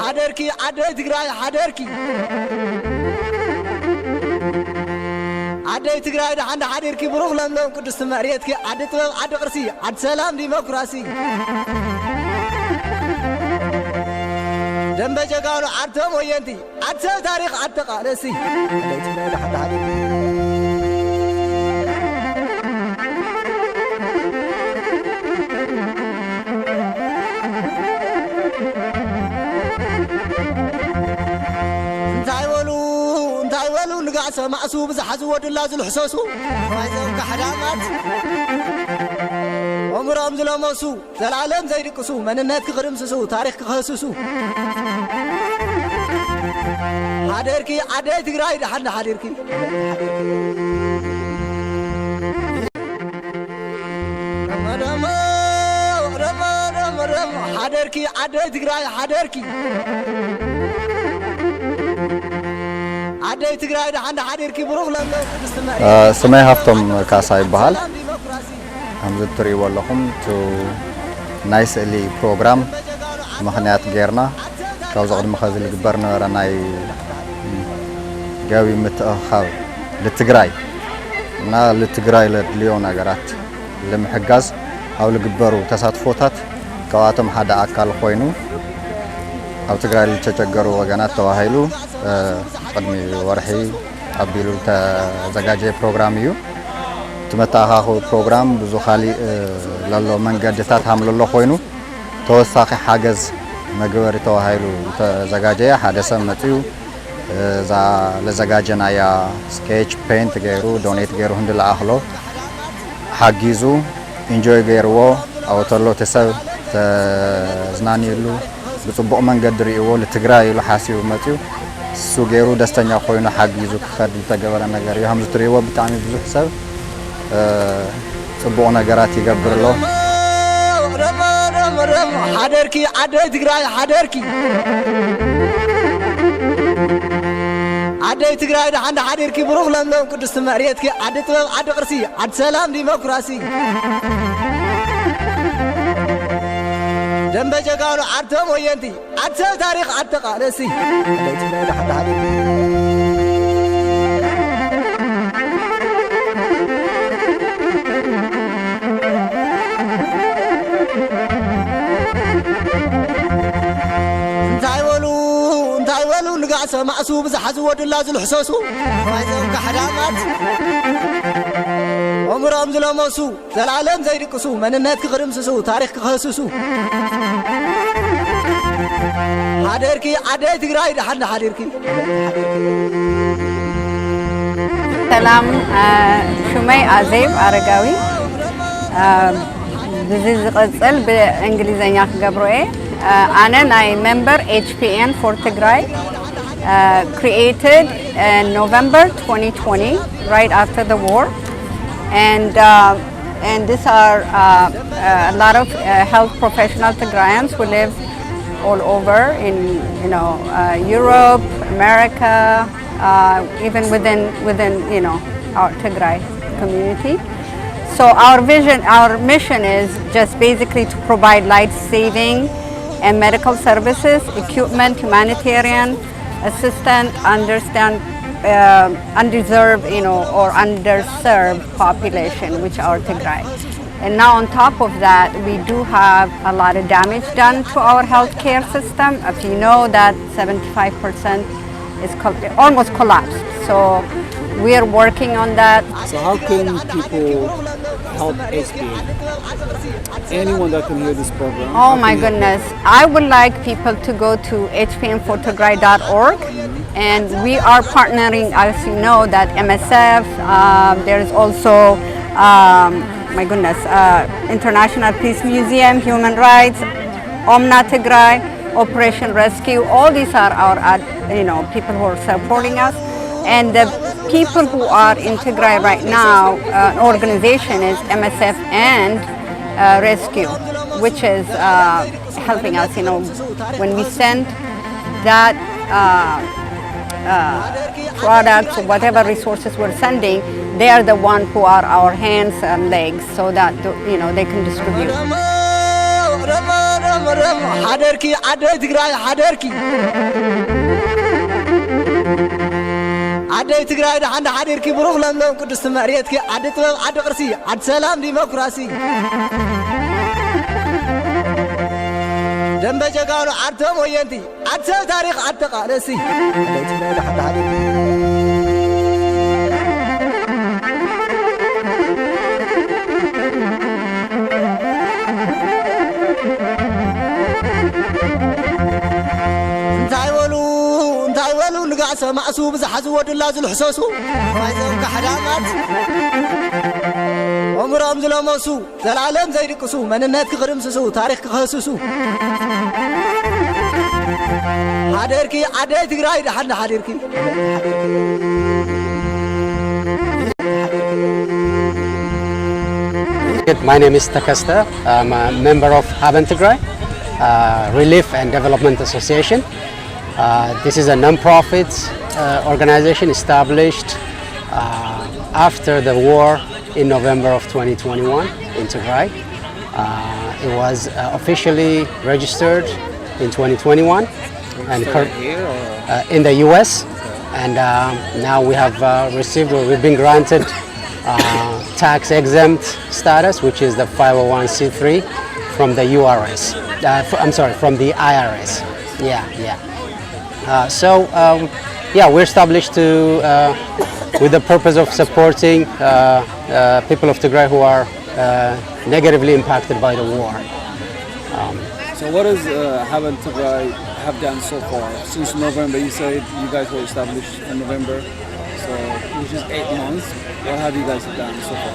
حدركي عدي تقراي حدركي عدي تقراي عند حدركي بروح لندن قدس مريتك عدي طباب عدي قرسي عد سلام ديمقراسي دم بجاقانو عدتم وينتي عد سو تاريخ عد تقالسي عدي تقراي عند حدركي نقاسة معصوب زحزو ود الله زل حساسو فايزهم كحرامات عمرهم زلموسو زلعالم زي رقصو مننات كغرمسسو تاريخ كخسسو حديركي عدي تقراي دحنا حديركي حديركي عدي تقراي حديركي عدي تقراي عند حديركي بروح لندن سمي هفتم كاساي بحال همزة تري واللهم تو نايس اللي بروغرام مخنيات غيرنا كاوز قد مخازل قبرنا راناي قاوي متأخر للتقراي نا للتقراي لليون اقرات لمحقاز او لقبرو تساتفوتات كواتم حدا اكال خوينو او تقراي للتشجرو وغانات تواهيلو قدمي ورحي أبيلو تزجاجي برنامجيو تمتاهاهو برنامج بزو خالي لالو منجدتات حمل الله خوينو توساقي حاجز مجوري توهايلو تزجاجي حادثة متيو زا لزجاجنا يا سكتش بينت غيرو دونيت غيرو هند الأهلو حاجيزو انجوي غيرو أو تلو تسو تزنانيلو بتصبق منجدري أول تجراي لحاسيو متيو سوغيرو دستانيا خوينا حاجيزو كخد تجبر نجار يهم زتريوا بتعمل بزح حساب صبوا نجارات يقبر له حدركي عدي تقراي حدركي عدي تقراي عند حدركي بروح لندن قدس مريتك عدي طباب عدي قرسي عد سلام ديمقراسي دم بجاقانو عدتم وينتي عد سو تاريخ عد تقالسي عدي تقراي عند حدركي انتايولو نقاسة معصوب زحزو ود الله زل حساسو فايزهم كحرامات عمرهم زلموسو زلعالم زي رقصو مننات كغرمسسو تاريخ كخسسو حديركي عدي تقراي دحنا حديركي سلام شمي عزيب عرقاوي بزيز قصل بإنجليزية قبروي أنا member HPN for Tigray created in November 2020 right after the war and these are a lot of health professional Tigrayans who live all over in Europe, America, even within our Tigray community. So our mission is just basically to provide life-saving and medical services, equipment, humanitarian assistance, undeserved, or underserved population, which are Tigray. And now on top of that, we do have a lot of damage done to our healthcare system. As you know, that 75% is almost collapsed. So we are working on that. So how can people help HPN? Anyone that can hear this program? Oh my goodness. I would like people to go to hpnfortigray.org and we are partnering, as you know, that MSF, there's also International Peace Museum, Human Rights, Omna Tigray, Operation Rescue. All these are our people who are supporting us. And the people who are in Tigray right now, organization is MSF and Rescue, which is helping us. When we send that products, whatever resources we're sending, they are the ones who are our hands and legs, so that they can distribute. حدركي عدي تقراي حدركي عدي تقراي دحن حدركي بروح لملم قدس مريتك عدي طبب عدي قرسي عدي سلام ديمقراسي دنبا جاكانو عدتم وينتي عدسو تاريخ عدت قالسي عدي تقراي دحن حدركي انتايولو نقاس معسو بزحزو ودلا زلحسوسو فايزو كحدامات عمرهم زلموسو زلالم زيدقسو مننات كخرمسسو تاريخ كخسسو حديركي عدي تقراي دحن حديركي My name is Takasta. I'm a member of Tigray Relief and Development Association. This is a non-profit organization established after the war in November of 2021 in Tigray. It was officially registered in 2021 and in the US, and now we have we've been granted tax-exempt status, which is the 501c3 from the URS. I'm sorry, from the IRS. We're established with the purpose of supporting people of Tigray who are negatively impacted by the war. So what does Tigray have done so far? Since November, you said you guys were established in November, so which is 8 months. What have you guys done so far?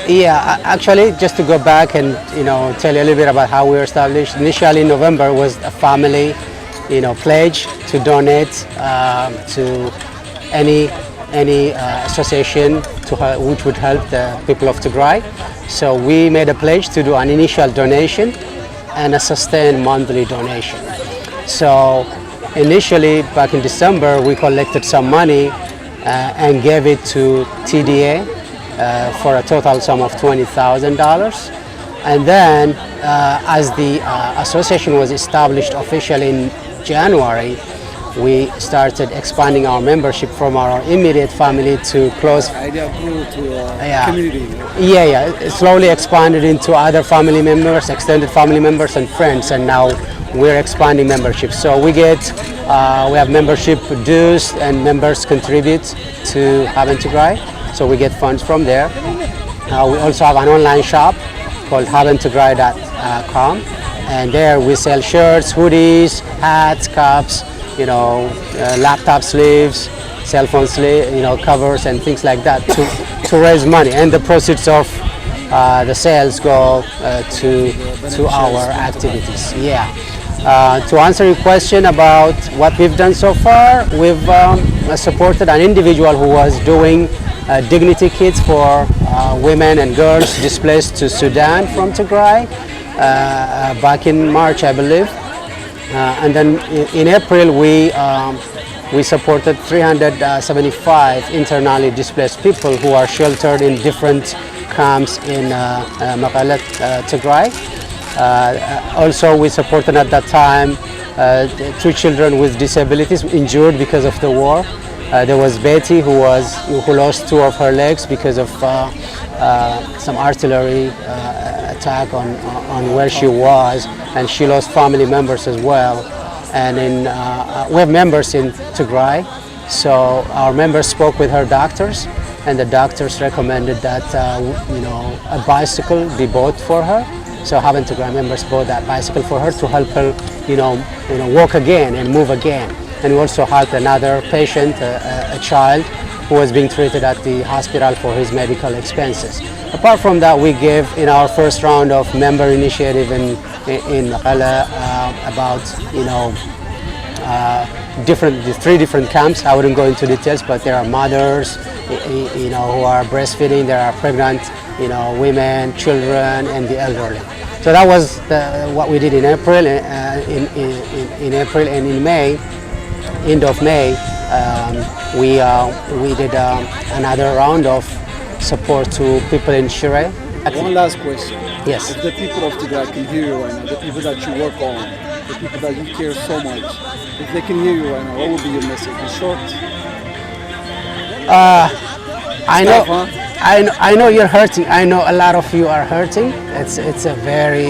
Yeah, actually, just to go back and tell you a little bit about how we were established. Initially, in November was a family, pledge to donate to any association which would help the people of Tigray. So we made a pledge to do an initial donation and a sustained monthly donation. So initially, back in December, we collected some money and gave it to TDA for a total sum of $20,000. And then, as the association was established officially in January, we started expanding our membership from our immediate family to close. Idea grew to community. It slowly expanded into other family members, extended family members, and friends, and now we're expanding membership. So we have membership dues, and members contribute to Tigray. So we get funds from there. We also have an online shop called haventigray.com, and there we sell shirts, hoodies, hats, cups, laptop sleeves, cell phone covers, and things like that to raise money. And the proceeds of the sales go to our activities. To answer your question about what we've done so far, we've supported an individual who was doing dignity kits for women and girls displaced to Sudan from Tigray back in March, I believe. And then in April, we supported 375 internally displaced people who are sheltered in different camps in Makalet, Tigray. Also, we supported at that time 2 children with disabilities injured because of the war. There was Betty who lost 2 of her legs because of some artillery attack on where she was, and she lost family members as well. And we have members in Tigray, so our members spoke with her doctors, and the doctors recommended that a bicycle be bought for her. So Tigray members bought that bicycle for her to help her, walk again and move again. And we also helped another patient, a child, who was being treated at the hospital for his medical expenses. Apart from that, we gave in our first round of member initiative in Makala about the 3 different camps. I wouldn't go into details, but there are mothers, who are breastfeeding. There are pregnant, women, children, and the elderly. So that was what we did in April. In April and in May, end of May, we did another round of support to people in Shire. One last question. Yes. If the people of Tigray can hear you right now, the people that you work on, the people that you care so much? If they can hear you right now, what would be your message? In short. I know you're hurting. I know a lot of you are hurting. It's a very,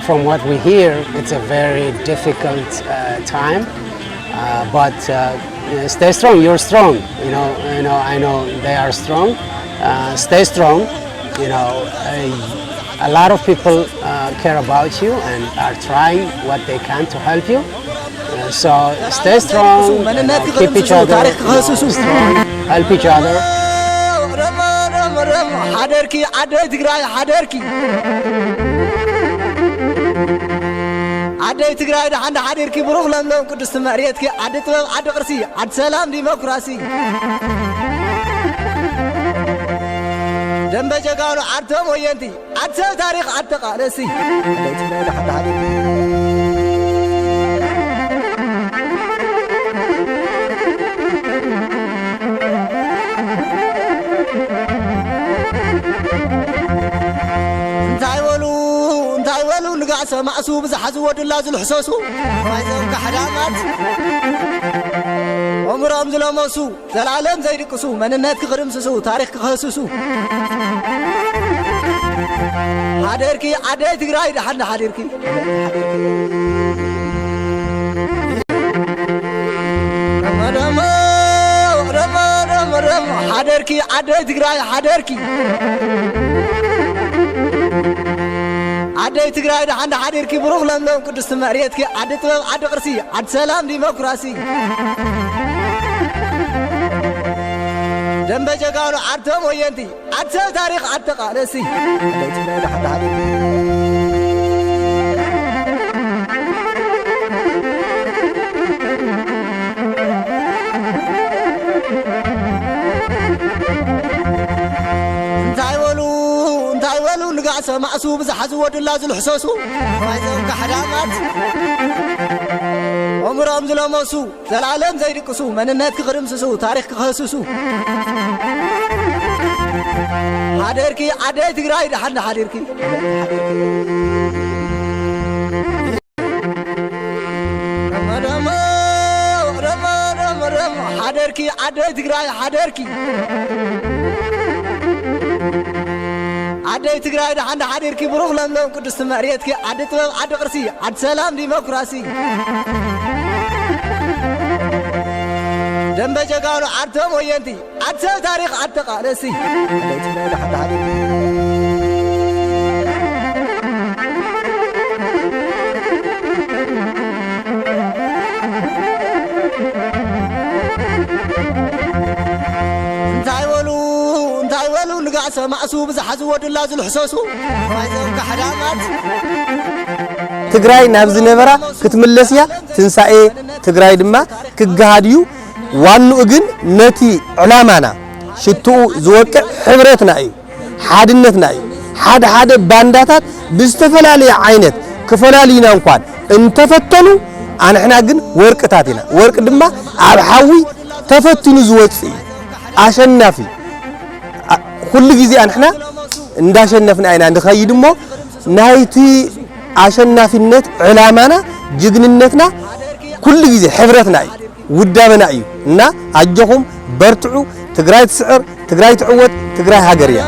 from what we hear, it's a very difficult time. But stay strong. You're strong. I know they are strong. Stay strong. A lot of people care about you and are trying what they can to help you. So stay strong. Keep each other strong. Help each other. حدركي عدي تقراي حدركي عدي تقراي عند حدركي بروح لندن قدس مريتك عدي طبب عدي قرسي عدي سلام ديمقراطي دم بجاقانو عدتم وينتي عدي تاريخ عدي قالسي عدي تقراي عند حدركي نقاس معسو بزحزو ودلا زلحسوسو فايزهم كحرامات عمرهم زلموسو زلالم زيدقسو مننات كخرمسسو تاريخ كخسسو حدركي عدي تقراي دحنا حدركي رما حدركي عدي تقراي حدركي عدي تقراي عند حديركي بروح لندن قدس مريتك عدي طبب عدي قرسي عدي سلام ديمقراطي دم بجاقانو عدتم وينتي عدي تاريخ عدي قالسي عدي تقراي عند حديركي نقاس معسو بزحزو ودلا زلحسوسو فايزهم كحرامات عمرهم زلموسو زلالم زيدقسو مننات كخرمسسو تاريخ كخسسو حدركي عدي تقراي دحنا حدركي رما حدركي عدي تقراي حدركي عدي تقراي عند حديركي بروح لندن قدس مريتك عدي طبب عدي قرسي عدي سلام ديمقراطي دم بجاقانو عدتم وينتي عدي تاريخ عدي قالسي عدي تقراي عند حديركي نقاس معسو بزحزو ودلا زلحسوسو فايزهم كحرامات تግራይ ናብ ዝነበራ ክትምለስ እያ ትንሳኤ ትግራይ ድማ ክጋሃድዩ ዋንኡ ግን ነቲ ዕላማና ሽቱኡ ዝወቅዕ ሕብረትና እዩ ሓድነትና እዩ ሓደ ባንዳታት ብዝተፈላለየ ዓይነት ክፈላሊና እንኳን እንተፈተኑ አንሕና ግን ወርቅታት ኢና ወርቅ ድማ ኣብ ሓዊ ተፈትኑ ዝወጽእ አሸናፊ كل جزء أنحنا نداشنا أين عند خيدمو نايتي عشنا في النت علامنا جدنا النتنا كل جزء حفرتنا ودامنا نا عجهم برتعو تقراي تسعر تقراي تعود تقراي هاجريا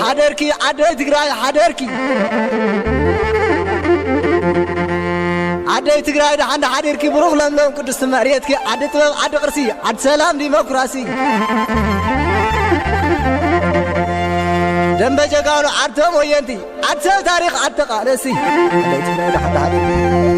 حدركي عدي تقراي حدركي عدي تقراي عند حديركي بروح لندن قدس مريتك عدي طبب عدي قرسي عدي سلام ديمقراطي دم بجاقانو عدتم وينتي عدي تاريخ عدي قالسي عدي تقراي عند حديركي